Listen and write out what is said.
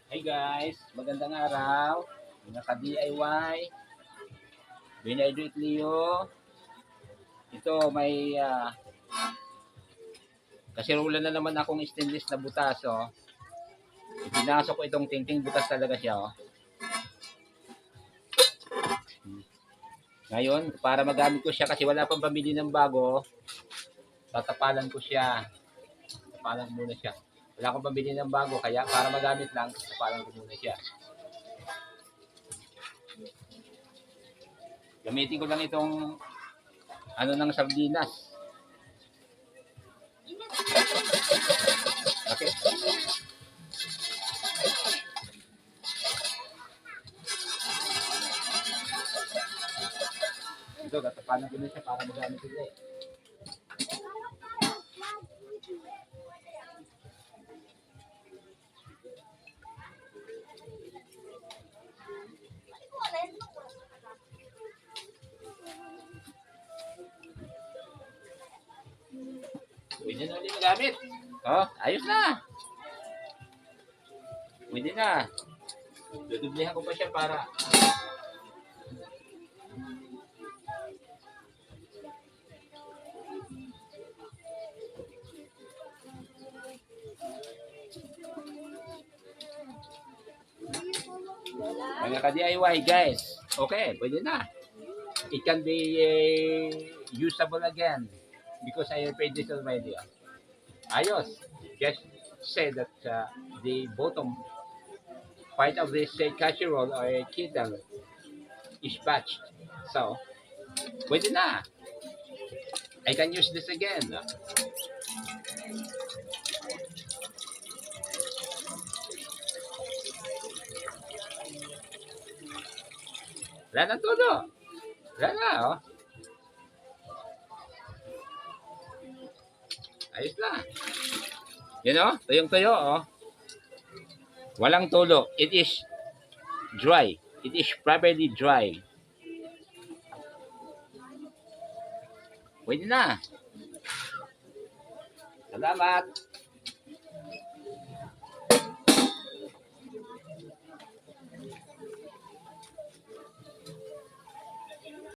Hey guys, magandang araw. Mga ka-DIY, Binaydrit Leo. Ito may kasirulan na naman akong stainless na butas. Oh. Pinasok ko itong tingting butas talaga siya. Oh. Ngayon, para magamit ko siya kasi wala pang pamili ng bago, tatapalan ko siya. Tatapalan ko muna siya. Wala akong pambili ng bago, kaya para magamit lang, tatapalan ko muna siya. Gamitin ko lang itong ano ng sardinas. Okay. Ito, tatapalan ko na siya para magamit ulit. Pwede na ulit magamit. Oh, ayos na. Pwede na. Dudublihan ko pa siya para mga ka-DIY guys. Okay, pwede na. It can be usable again because I repaid this already. Ayos. Just say that the bottom part of this casserole or kettle is patched. So, pwede na. I can use this again. Wala na todo. Wala na, oh. Ayos na. Yan, oh. Tuyong-tuyo, oh. Walang tulo. It is dry. It is properly dry. Pwede na. Salamat.